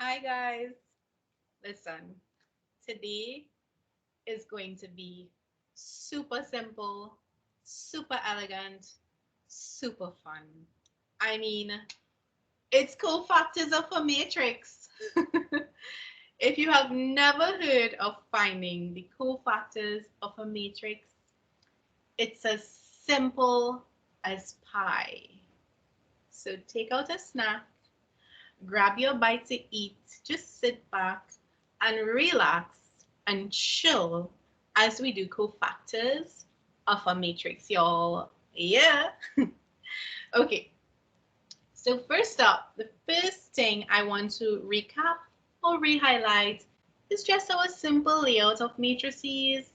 Hi guys, listen, today is going to be super simple, super elegant, super fun. I mean, it's cofactors of a matrix. If you have never heard of finding the cofactors of a matrix, it's as simple as pie. So take out a snack, grab your bite to eat, just sit back and relax and chill as we do cofactors of a matrix, y'all. Yeah. Okay, so first up, the first thing I want to recap or re-highlight is just our simple layout of matrices.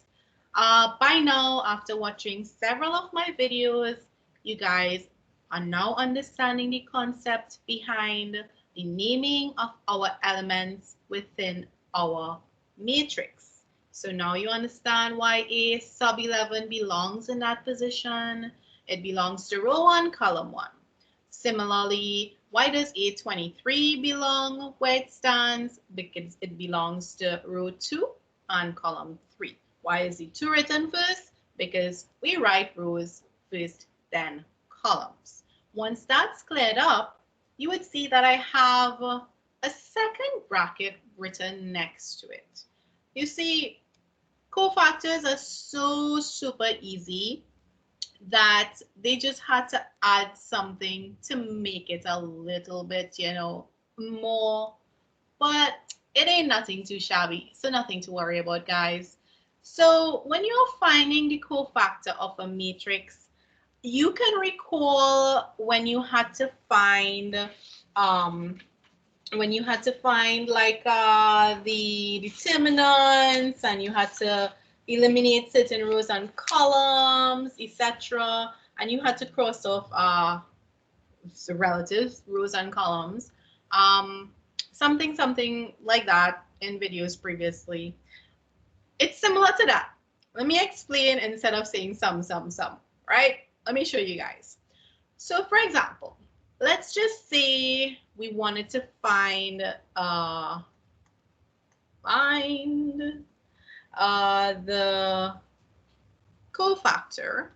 By now, after watching several of my videos, you guys are now understanding the concept behind the naming of our elements within our matrix. So now you understand why A sub 11 belongs in that position. It belongs to row 1, column 1. Similarly, why does A23 belong where it stands? Because it belongs to row 2 and column 3. Why is the 2 written first? Because we write rows first, then columns. Once that's cleared up, you would see that I have a second bracket written next to it. You see, cofactors are so super easy that they just had to add something to make it a little bit, more. But it ain't nothing too shabby, so nothing to worry about, guys. So when you're finding the cofactor of a matrix, you can recall when you had to find like the determinants, and you had to eliminate certain rows and columns, etc. And you had to cross off the relatives, rows and columns. Something like that in videos previously. It's similar to that. Let me explain instead of saying some, right? Let me show you guys. So for example, let's just say we wanted to find the cofactor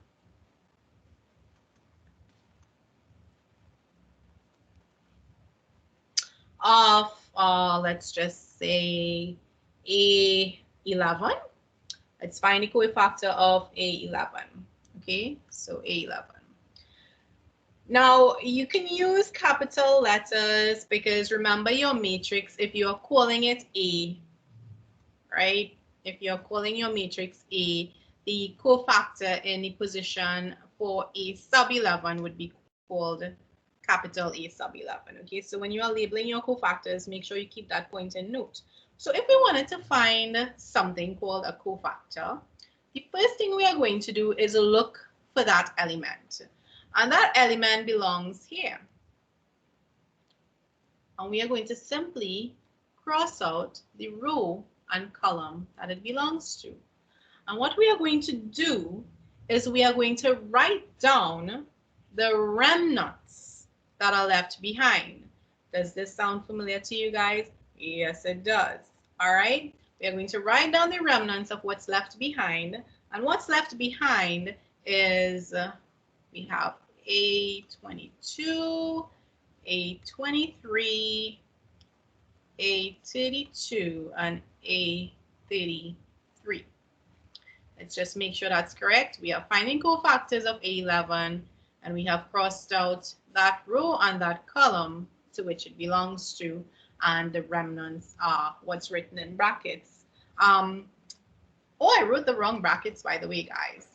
of let's just say A11. Let's find the cofactor of A11. Okay, so A11. Now, you can use capital letters because remember your matrix, if you're calling it A, right? If you're calling your matrix A, the cofactor in the position for A sub 11 would be called capital A sub 11. Okay, so when you are labeling your cofactors, make sure you keep that point in note. So if we wanted to find something called a cofactor, the first thing we are going to do is look for that element. And that element belongs here. And we are going to simply cross out the row and column that it belongs to. And what we are going to do is we are going to write down the remnants that are left behind. Does this sound familiar to you guys? Yes, it does. All right. We are going to write down the remnants of what's left behind. And what's left behind is we have A22, A23, A32, and A33. Let's just make sure that's correct. We are finding cofactors of A11, and we have crossed out that row and that column to which it belongs to, and the remnants are what's written in brackets. Oh, I wrote the wrong brackets, by the way, guys.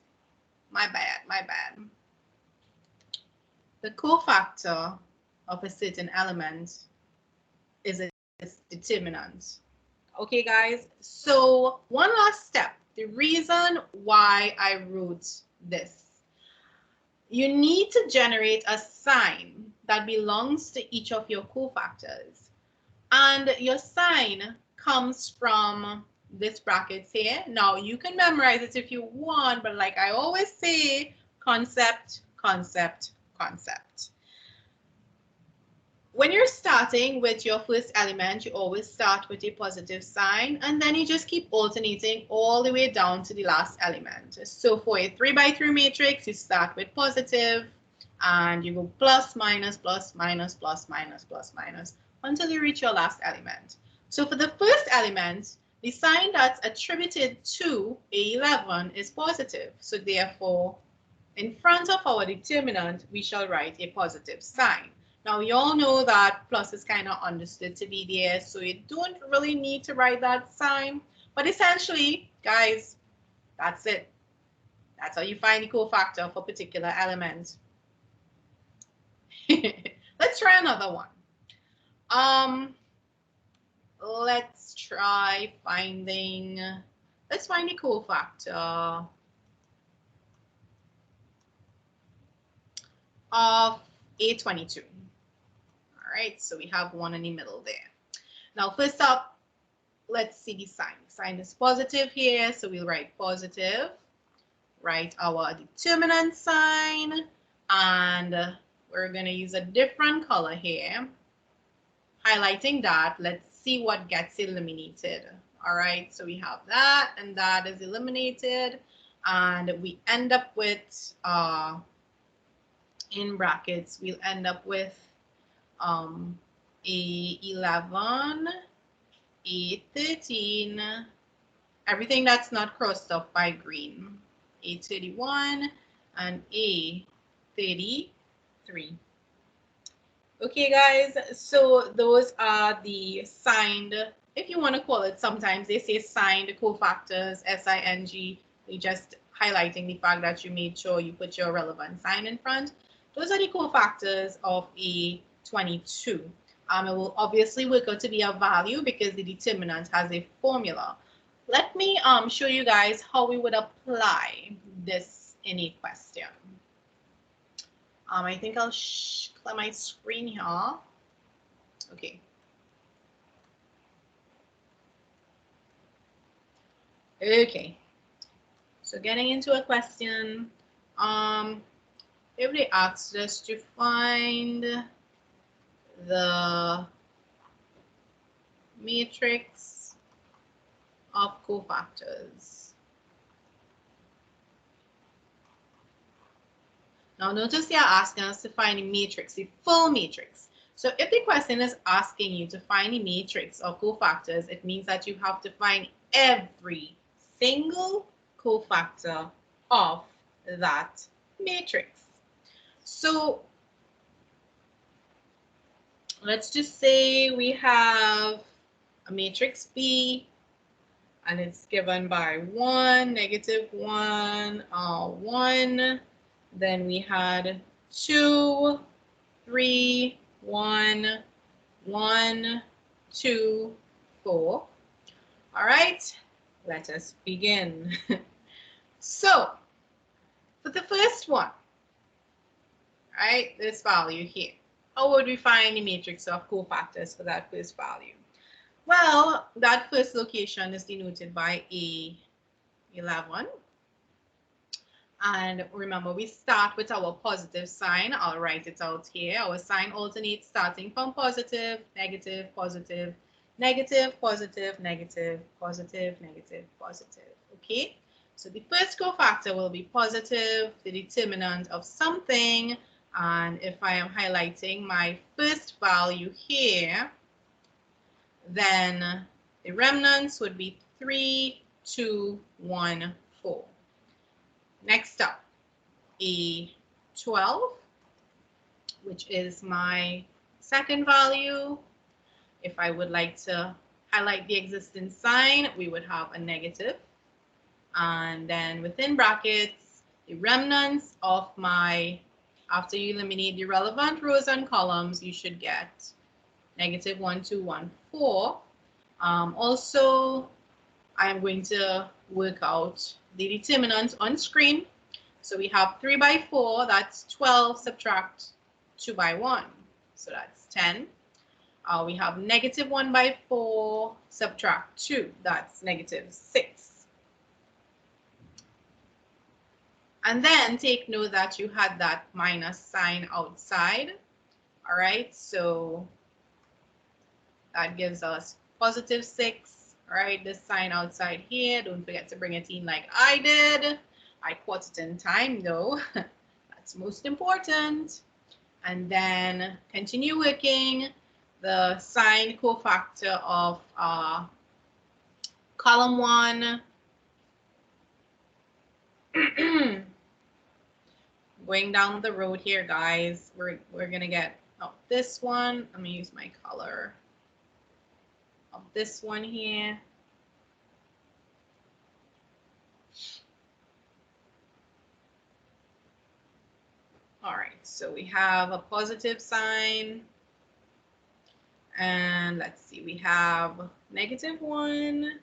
My bad, my bad. The cofactor of a certain element is its determinant. Okay, guys, so one last step. The reason why I wrote this. You need to generate a sign that belongs to each of your cofactors. And your sign comes from this bracket here. Now, you can memorize it if you want, but like I always say, concept, concept, concept. when you're starting with your first element, you always start with a positive sign, and then you just keep alternating all the way down to the last element. So for a 3 by 3 matrix, you start with positive, and you go plus, minus, plus, minus, plus, minus, plus, minus, until you reach your last element. So for the first element, the sign that's attributed to A11 is positive. So therefore, in front of our determinant, we shall write a positive sign. Now, we all know that plus is kind of understood to be there, so you don't really need to write that sign. But essentially, guys, that's it. That's how you find the cofactor for particular elements. Let's try another one. Let's try finding, let's find the cofactor of A22. All right, so we have one in the middle there. Now, first up, let's see the sign. The sign is positive here, so we'll write positive, write our determinant sign, and we're going to use a different color here, highlighting that. Let's see what gets eliminated. All right, so we have that, and that is eliminated, and we end up with, in brackets, we'll end up with A11, A13, everything that's not crossed off by green, A31, and A33. Okay, guys, so those are the signed, if you want to call it, sometimes they say signed cofactors, S-I-N-G, they just highlighting the fact that you made sure you put your relevant sign in front. Those are the cofactors of A22. It will obviously work out to be a value because the determinant has a formula. Let me show you guys how we would apply this in a question. I think I'll clear my screen here. Okay. Okay. So getting into a question, if they asked us to find the matrix of cofactors. Now notice they are asking us to find a matrix, a full matrix. So if the question is asking you to find a matrix of cofactors, it means that you have to find every single cofactor of that matrix. So let's just say we have a matrix B, and it's given by 1, -1, 1. Then we had 2, 3, 1, 1, 2, 4. All right, let us begin. So for the first one, right, this value here, how would we find the matrix of cofactors for that first value? Well, that first location is denoted by A11. And remember, we start with our positive sign. I'll write it out here. Our sign alternates starting from positive, negative, positive, negative, positive, negative, positive, negative, positive. Okay? So the first cofactor will be positive, the determinant of something. And if I am highlighting my first value here, then the remnants would be 3, 2, 1, 4. Next up, A12, which is my second value. If I would like to highlight the existing sign, we would have a negative. And then within brackets, the remnants of my, after you eliminate the relevant rows and columns, you should get -1, 2, 1, 4. Also, I'm going to work out the determinants on screen. So we have 3 by 4, that's 12, subtract 2 by 1. So that's 10. We have -1 by 4, subtract 2, that's -6. And then take note that you had that minus sign outside. All right, so That gives us positive 6, right? This sign outside here, don't forget to bring it in like I did. I caught it in time though. That's most important. And then continue working the sign cofactor of column 1. Going down the road here, guys, we're gonna get this one. I'm gonna use my color of this one here. All right, so we have a positive sign, and let's see, we have -1,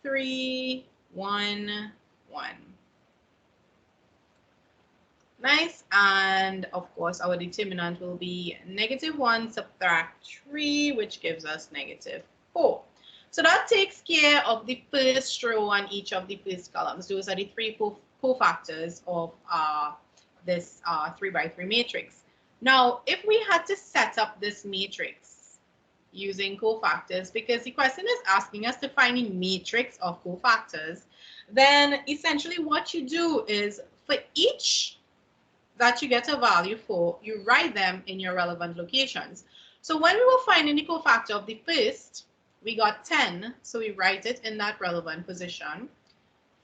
3, 1, 1. Nice. And of course, our determinant will be -1 subtract 3, which gives us -4. So that takes care of the first row on each of the first columns. Those are the 3 cofactors of this 3 by 3 matrix. Now, if we had to set up this matrix using cofactors, because the question is asking us to find a matrix of cofactors, then essentially what you do is for each that you get a value for, you write them in your relevant locations. So when we were finding the cofactor of the first, we got 10, so we write it in that relevant position.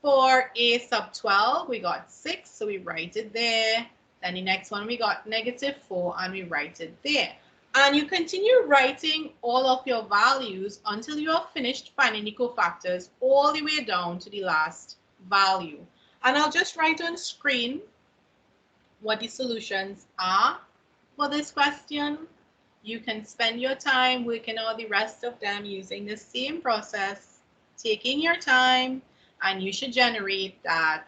For a sub 12, we got 6, so we write it there. Then the next one, we got -4, and we write it there. And you continue writing all of your values until you have finished finding the cofactors all the way down to the last value. And I'll just write on screen what the solutions are for this question. You can spend your time working out the rest of them using the same process, taking your time, and you should generate that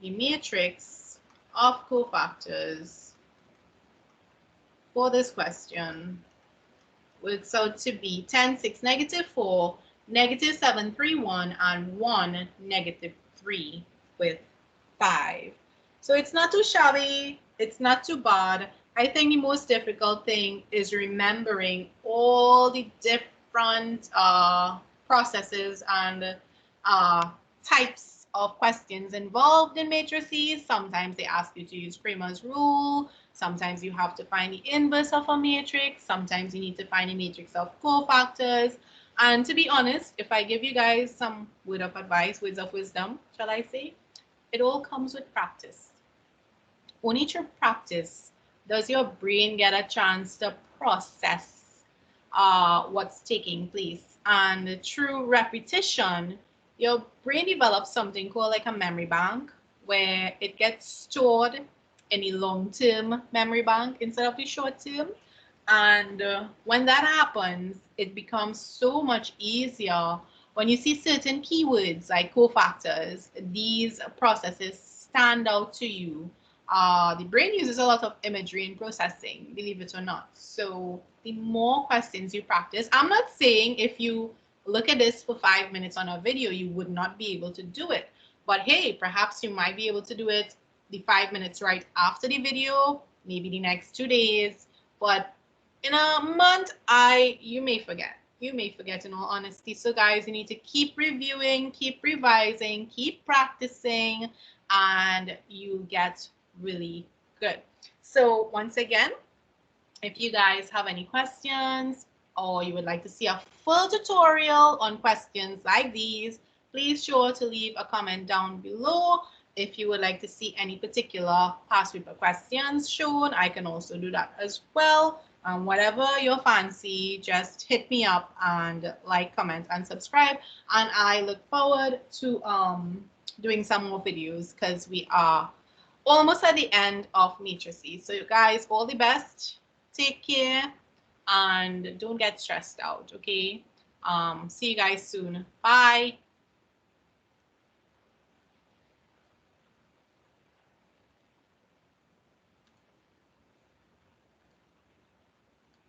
the matrix of cofactors for this question works out to be 10, 6, -4, -7, 3, 1, and 1, -3 with 5. So it's not too shabby, it's not too bad. I think the most difficult thing is remembering all the different processes and types of questions involved in matrices. Sometimes they ask you to use Cramer's rule. Sometimes you have to find the inverse of a matrix. Sometimes you need to find a matrix of cofactors. And to be honest, if I give you guys some word of advice, words of wisdom, shall I say, it all comes with practice. Only through practice does your brain get a chance to process what's taking place. And through repetition, your brain develops something called like a memory bank, where it gets stored in a long-term memory bank instead of the short-term. And when that happens, it becomes so much easier. When you see certain keywords like cofactors, these processes stand out to you. The brain uses a lot of imagery in processing, believe it or not. So the more questions you practice, I'm not saying if you look at this for 5 minutes on a video, you would not be able to do it. But hey, perhaps you might be able to do it the 5 minutes right after the video, maybe the next 2 days. But in a month, you may forget. You may forget, in all honesty. So guys, you need to keep reviewing, keep revising, keep practicing, and you get really good. So once again, if you guys have any questions or you would like to see a full tutorial on questions like these, please sure to leave a comment down below. If you would like to see any particular past paper questions shown, I can also do that as well. Whatever your fancy, just hit me up and like, comment, and subscribe. And I look forward to doing some more videos because we are almost at the end of matrices. So you guys, all the best. Take care and don't get stressed out, okay? See you guys soon. Bye.